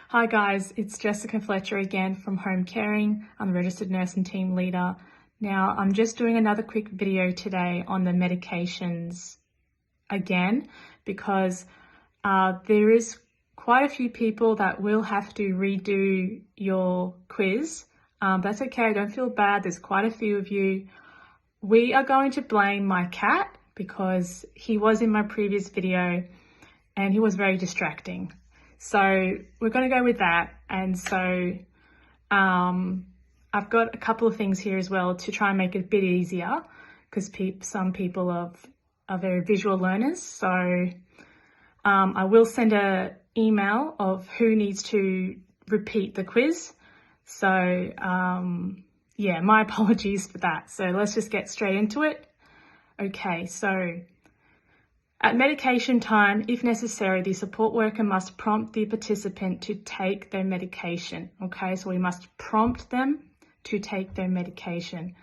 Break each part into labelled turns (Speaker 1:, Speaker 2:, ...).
Speaker 1: Hi guys, it's Jessica Fletcher again from HomeCaring. I'm the registered nurse and team leader. Now I'm just doing another quick video today on the medications again because there is quite a few people that will have to redo your quiz. That's okay, don't feel bad, there's quite a few of you. We are going to blame my cat because he was in my previous video and he was very distracting. So we're going to go with that. And so I've got a couple of things here as well to try and make it a bit easier because some people are very visual learners. So I will send an email of who needs to repeat the quiz. So yeah, my apologies for that. So let's just get straight into it. Okay, so at medication time, if necessary, the support worker must prompt the participant to take their medication. Okay, so we must prompt them to take their medication.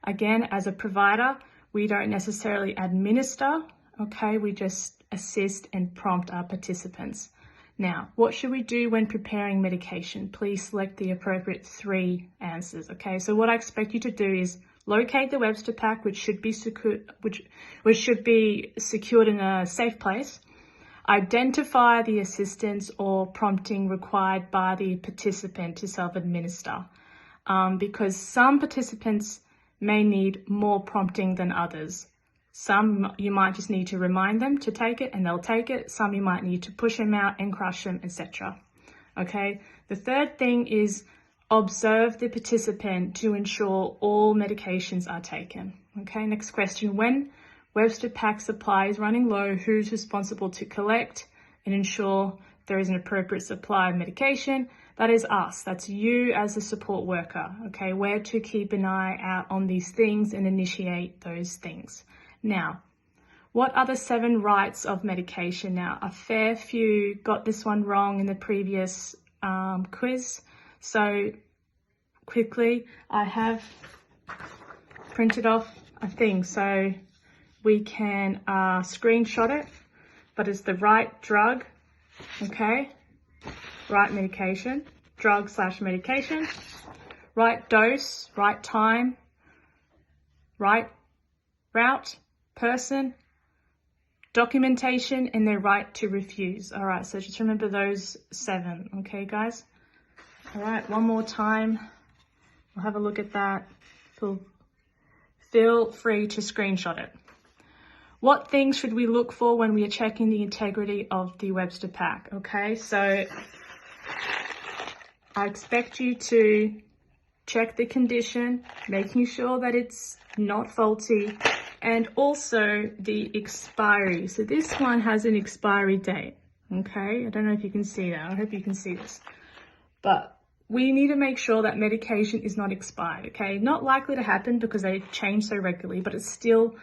Speaker 1: Again, as a provider, we don't necessarily administer, okay, we just assist and prompt our participants. Now, what should we do when preparing medication? Please select the appropriate 3 answers, okay? So what I expect you to do is locate the Webster pack, which should be secured in a safe place. Identify the assistance or prompting required by the participant to self-administer, because some participants may need more prompting than others. Some you might just need to remind them to take it and they'll take it. Some you might need to push them out and crush them, etc. Okay. The third thing is observe the participant to ensure all medications are taken. Okay, next question. When Webster pack supply is running low, who's responsible to collect and ensure there is an appropriate supply of medication? That is us. That's you as a support worker. Okay, we're to keep an eye out on these things and initiate those things. Now, what are the 7 rights of medication? Now, a fair few got this one wrong in the previous quiz. So quickly, I have printed off a thing so we can screenshot it, but it's the right drug, okay, right medication, drug/medication, right dose, right time, right route, person, documentation, and their right to refuse. All right, so just remember those 7, okay, guys? All right, one more time. We'll have a look at that. Feel free to screenshot it. What things should we look for when we are checking the integrity of the Webster pack? Okay, so I expect you to check the condition, making sure that it's not faulty, and also the expiry. So this one has an expiry date, okay? I don't know if you can see that. I hope you can see this. But we need to make sure that medication is not expired, okay? Not likely to happen because they change so regularly, but it's still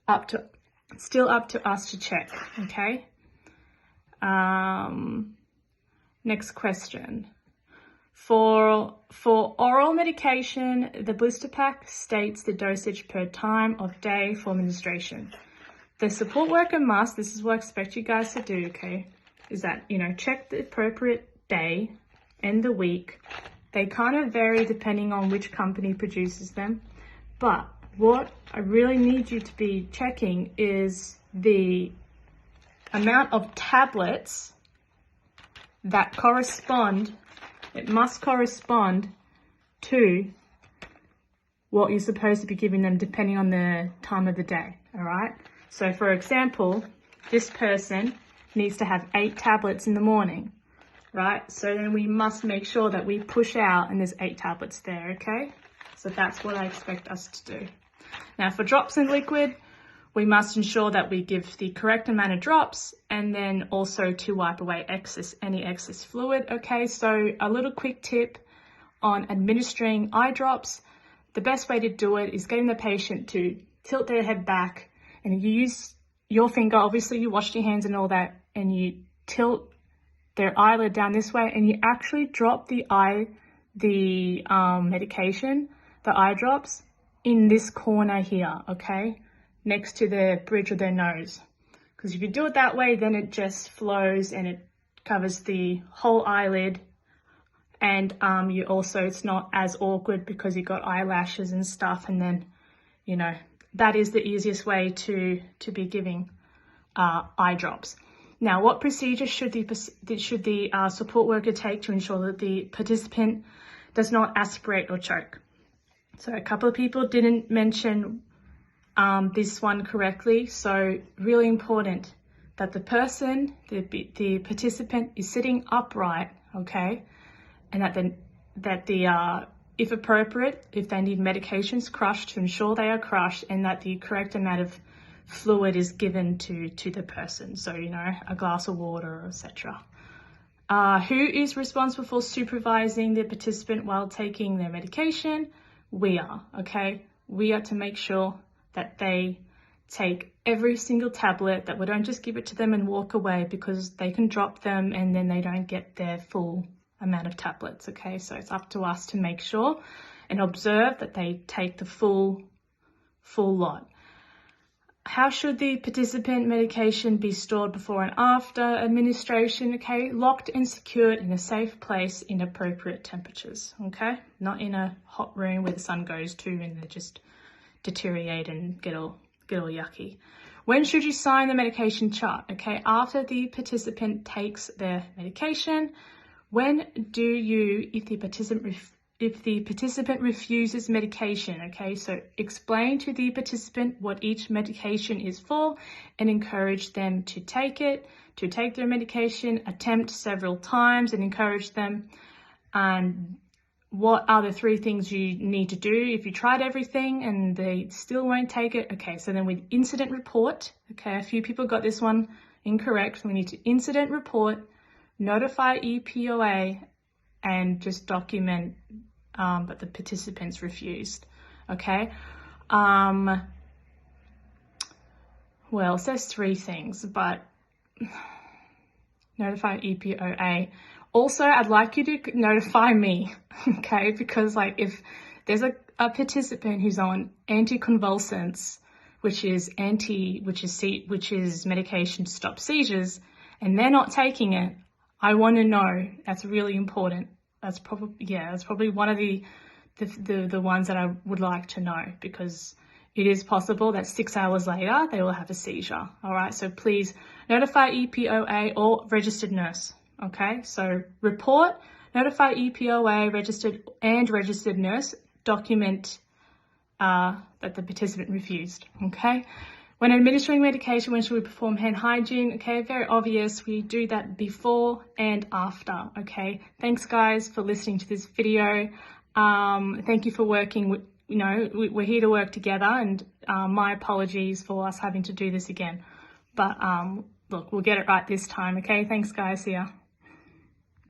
Speaker 1: up to us to check, okay? Next question. For oral medication, the blister pack states the dosage per time of day for administration. The support worker must, this is what I expect you guys to do, okay, is that, check the appropriate day and the week. They kind of vary depending on which company produces them, but what I really need you to be checking is the amount of tablets that correspond. It must correspond to what you're supposed to be giving them depending on the time of the day, all right? So for example, this person needs to have 8 tablets in the morning, right? So then we must make sure that we push out and there's 8 tablets there, okay? So that's what I expect us to do. Now for drops and liquid, we must ensure that we give the correct amount of drops and then also to wipe away any excess fluid, okay? So a little quick tip on administering eye drops. The best way to do it is getting the patient to tilt their head back and you use your finger, obviously you washed your hands and all that, and you tilt their eyelid down this way and you actually drop the medication, the eye drops, in this corner here, okay? Next to the bridge of their nose. Because if you do it that way, then it just flows and it covers the whole eyelid And you also, it's not as awkward because you've got eyelashes and stuff, and then, you know, that is the easiest way to be giving eye drops. Now, what procedure should the support worker take to ensure that the participant does not aspirate or choke? So a couple of people didn't mention this one correctly. So really important that the person, the participant, is sitting upright, okay, and that the if appropriate, if they need medications, crushed, to ensure they are crushed, and that the correct amount of fluid is given to the person. So, you know, a glass of water, etc. Who is responsible for supervising the participant while taking their medication? We are, okay? We are to make sure that they take every single tablet, that we don't just give it to them and walk away, because they can drop them and then they don't get their full amount of tablets, okay? So it's up to us to make sure and observe that they take the full lot. How should the participant medication be stored before and after administration? Okay, locked and secured in a safe place in appropriate temperatures, okay? Not in a hot room where the sun goes to and they just deteriorate and get all yucky. When should you sign the medication chart? Okay, after the participant takes their medication. When do you, if the participant refuses medication, okay, so explain to the participant what each medication is for and encourage them to take their medication, attempt several times and encourage them. And what are the 3 things you need to do if you tried everything and they still won't take it? Okay, so then with incident report, okay, a few people got this one incorrect. We need to incident report, notify EPOA, and just document but the participants refused, okay? Well, it says 3 things, but notify EPOA. Also, I'd like you to notify me, okay? Because like if there's a participant who's on anticonvulsants, which is medication to stop seizures, and they're not taking it, I want to know. That's really important. That's probably one of the ones that I would like to know, because it is possible that 6 hours later they will have a seizure. All right, so please notify EPOA or registered nurse. Okay, so report, notify EPOA, registered nurse, document that the participant refused. Okay. When administering medication, when should we perform hand hygiene? Okay, very obvious. We do that before and after. Okay, thanks guys for listening to this video. Thank you for working with, you know, we're here to work together, and my apologies for us having to do this again. But look, we'll get it right this time. Okay, thanks guys. See ya.